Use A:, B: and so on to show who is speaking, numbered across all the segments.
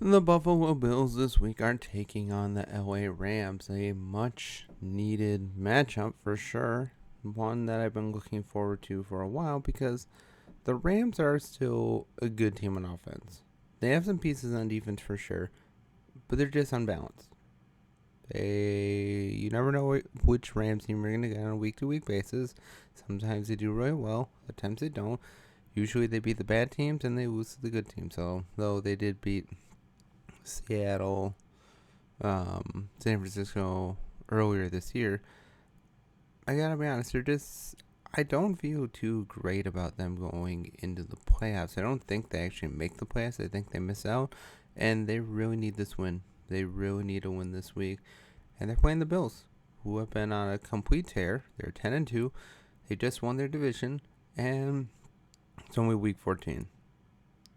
A: The Buffalo Bills this week are taking on the LA Rams, a much needed matchup for sure. One that I've been looking forward to for a while because the Rams are still a good team on offense. They have some pieces on defense for sure, but they're just unbalanced. You never know which Rams team you're going to get on a week to week basis. Sometimes they do really well, other times they don't. Usually they beat the bad teams and they lose to the good teams. So, though they did beat Seattle, San Francisco earlier this year, I gotta be honest, I don't feel too great about them going into the playoffs. I don't think they actually make the playoffs. I think they miss out, and they really need this win. They really need a win this week, and they're playing the Bills, who have been on a complete tear. They're 10-2. They just won their division, and it's only week 14.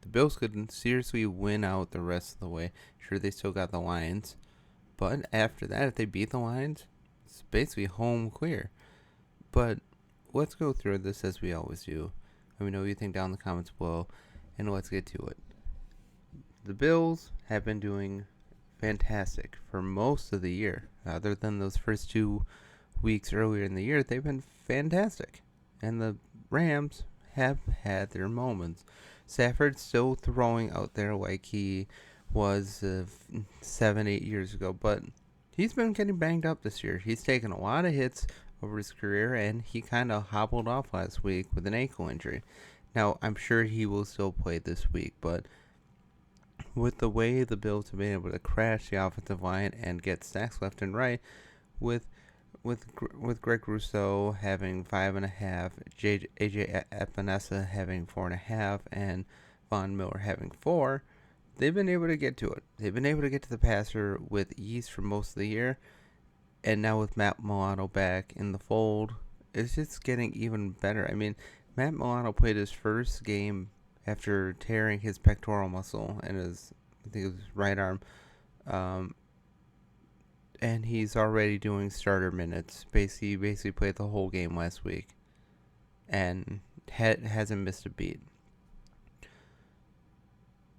A: The Bills could seriously win out the rest of the way. Sure, they still got the Lions, but after that, if they beat the Lions, it's basically home clear. But let's go through this as we always do. Let me know what you think down in the comments below, and let's get to it. The Bills have been doing fantastic for most of the year. Other than those first 2 weeks earlier in the year, they've been fantastic. And the Rams have had their moments. Stafford's still throwing out there like he was 7-8 years ago, but he's been getting banged up this year. He's taken a lot of hits over his career, and he kind of hobbled off last week with an ankle injury. Now, I'm sure he will still play this week, but with the way the Bills have been able to crash the offensive line and get sacks left and right, with Greg Rousseau having 5.5, AJ Epinesa having 4.5, and Von Miller having 4, they've been able to get to it. They've been able to get to the passer with ease for most of the year. And now with Matt Milano back in the fold, it's just getting even better. I mean, Matt Milano played his first game after tearing his pectoral muscle and I think it was his right arm. And he's already doing starter minutes. Basically played the whole game last week, and hasn't missed a beat.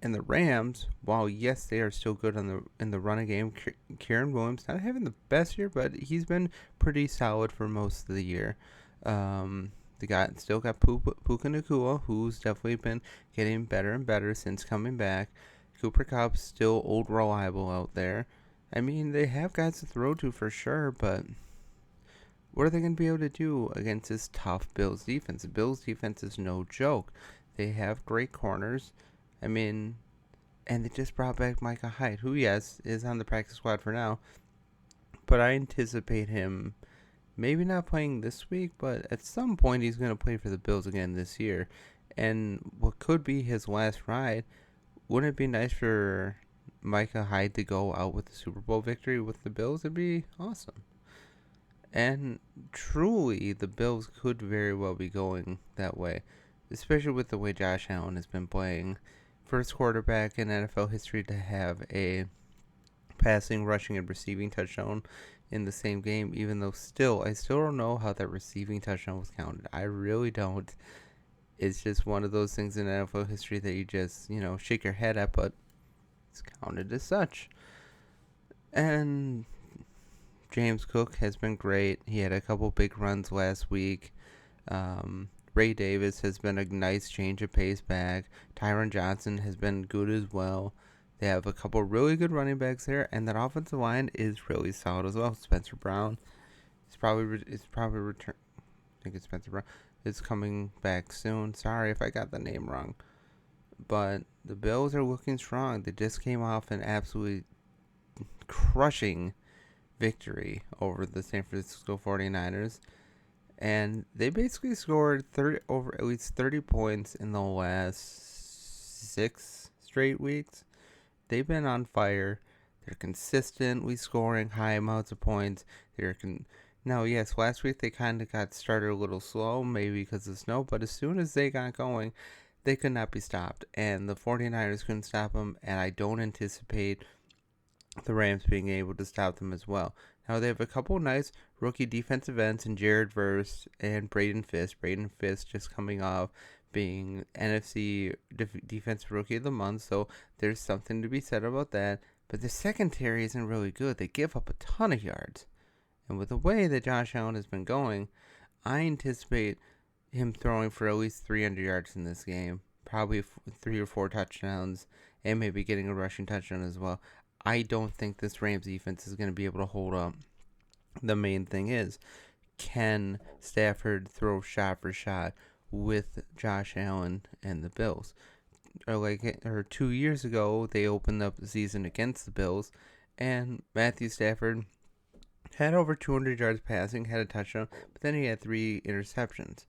A: And the Rams, while yes they are still good in the running game, Kieran Williams not having the best year, but he's been pretty solid for most of the year. Still got Puka Nacua, who's definitely been getting better and better since coming back. Cooper Kupp's still old reliable out there. I mean, they have guys to throw to for sure, but what are they going to be able to do against this tough Bills defense? The Bills defense is no joke. They have great corners. I mean, and they just brought back Micah Hyde, who, yes, is on the practice squad for now. But I anticipate him maybe not playing this week, but at some point he's going to play for the Bills again this year. And what could be his last ride, wouldn't it be nice for Micah Hyde to go out with the Super Bowl victory with the Bills? It'd be awesome. And truly, the Bills could very well be going that way, especially with the way Josh Allen has been playing. First quarterback in NFL history to have a passing, rushing, and receiving touchdown in the same game, even though I still don't know how that receiving touchdown was counted. I really don't. It's just one of those things in NFL history that you just, shake your head at, but it's counted as such. And James Cook has been great. He had a couple big runs last week. Ray Davis has been a nice change of pace back. Tyron Johnson has been good as well. They have a couple really good running backs there, and that offensive line is really solid as well. Spencer Brown is probably return. I think it's Spencer Brown. Is coming back soon. Sorry if I got the name wrong, but the Bills are looking strong. They just came off an absolutely crushing victory over the San Francisco 49ers. And they basically scored at least 30 points in the last 6 straight weeks. They've been on fire. They're consistently scoring high amounts of points. Now, yes, last week they kind of got started a little slow, maybe because of snow, but as soon as they got going, they could not be stopped. And the 49ers couldn't stop them, and I don't anticipate the Rams being able to stop them as well. Now, they have a couple nice rookie defensive ends in Jared Verse and Braden Fisk. Braden Fisk just coming off being NFC Defensive Rookie of the Month, so there's something to be said about that. But the secondary isn't really good. They give up a ton of yards. And with the way that Josh Allen has been going, I anticipate him throwing for at least 300 yards in this game, probably 3 or 4 touchdowns, and maybe getting a rushing touchdown as well. I don't think this Rams defense is going to be able to hold up. The main thing is, can Stafford throw shot for shot with Josh Allen and the Bills? Or 2 years ago, they opened up the season against the Bills, and Matthew Stafford had over 200 yards passing, had a touchdown, but then he had 3 interceptions.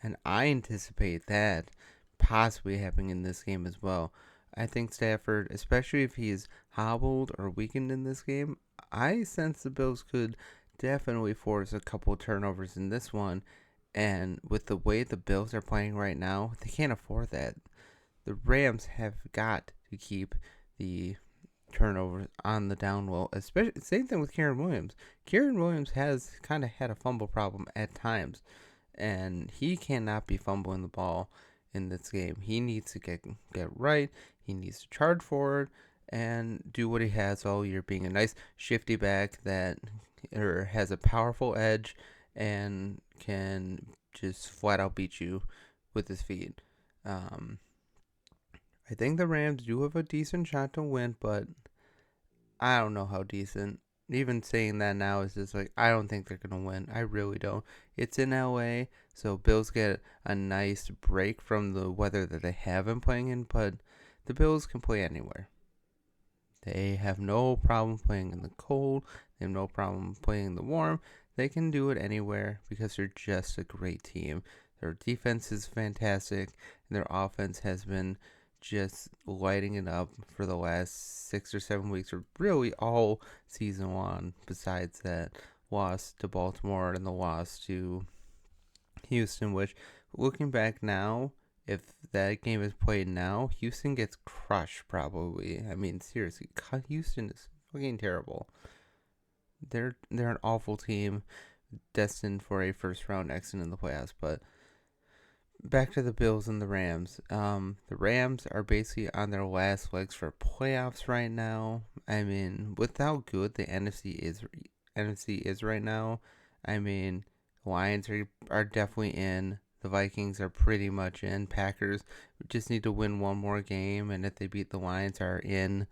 A: And I anticipate that possibly happening in this game as well. I think Stafford, especially if he's hobbled or weakened in this game, I sense the Bills could definitely force a couple turnovers in this one. And with the way the Bills are playing right now, they can't afford that. The Rams have got to keep the turnovers on the down low. Especially same thing with Kieran Williams. Kieran Williams has kind of had a fumble problem at times, and he cannot be fumbling the ball in this game. He needs to get right. He needs to charge forward and do what he has all year, being a nice shifty back that has a powerful edge and can just flat out beat you with his feet. I think the Rams do have a decent shot to win, but I don't know how decent. Even saying that now is just like, I don't think they're going to win. I really don't. It's in LA, so Bills get a nice break from the weather that they have been playing in, but the Bills can play anywhere. They have no problem playing in the cold. They have no problem playing in the warm. They can do it anywhere because they're just a great team. Their defense is fantastic, and their offense has been just lighting it up for the last 6 or 7 weeks, or really all season long, besides that loss to Baltimore and the loss to Houston, which, looking back now, if that game is played now, Houston gets crushed probably. I mean, seriously, Houston is fucking terrible. They're an awful team, destined for a first round exit in the playoffs. But back to the Bills and the Rams. The Rams are basically on their last legs for playoffs right now. I mean, with how good the NFC is right now, I mean, Lions are definitely in. The Vikings are pretty much in. Packers just need to win one more game, and if they beat the Lions, are in.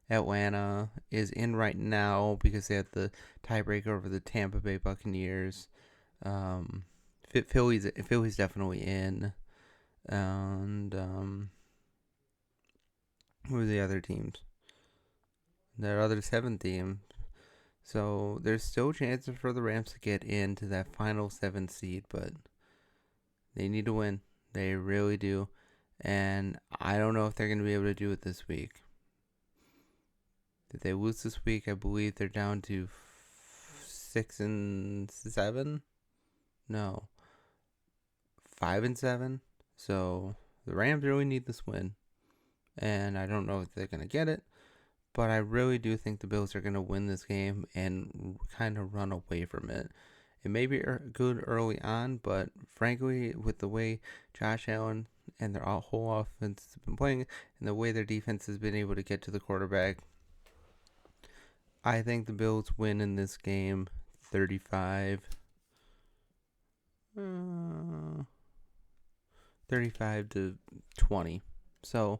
A: Atlanta is in right now because they had the tiebreaker over the Tampa Bay Buccaneers. Philly's definitely in. And who are the other teams? There are other 7 teams. So there's still chances for the Rams to get into that final 7 seed, but they need to win. They really do. And I don't know if they're going to be able to do it this week. If they lose this week, I believe they're down to 6-7. No, 5-7. So the Rams really need this win, and I don't know if they're gonna get it, but I really do think the Bills are gonna win this game and kind of run away from it. It may be good early on, but frankly, with the way Josh Allen and their whole offense has been playing, and the way their defense has been able to get to the quarterback, I think the Bills win in this game 35 to 20. So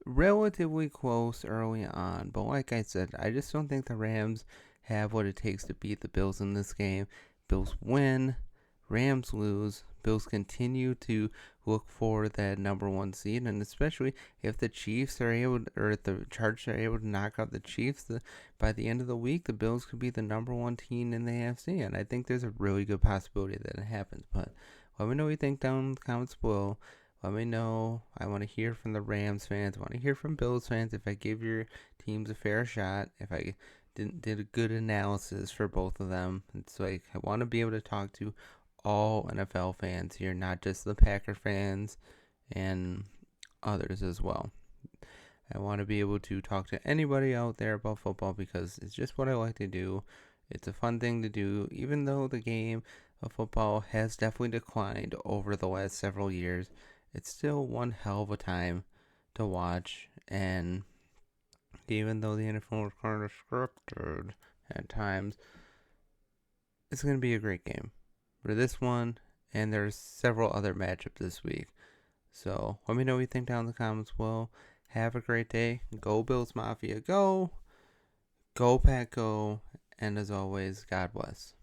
A: relatively close early on. But like I said, I just don't think the Rams have what it takes to beat the Bills in this game. Bills win, Rams lose. Bills continue to look for that number 1 seed, and especially if the Chiefs are able, or if the Chargers are able to knock out the Chiefs by the end of the week, the Bills could be the number 1 team in the AFC, and I think there's a really good possibility that it happens. But let me know what you think down in the comments below. Let me know. I want to hear from the Rams fans. I want to hear from Bills fans if I give your teams a fair shot, if I did a good analysis for both of them. It's like I want to be able to talk to all NFL fans here, not just the Packer fans and others as well. I want to be able to talk to anybody out there about football because it's just what I like to do. It's a fun thing to do, even though the game of football has definitely declined over the last several years, it's still one hell of a time to watch. And even though the NFL is kind of scripted at times, it's going to be a great game. For this one, and there's several other matchups this week. So let me know what you think down in the comments. Well, have a great day. Go Bills Mafia, go. Go Pack, go. And as always, God bless.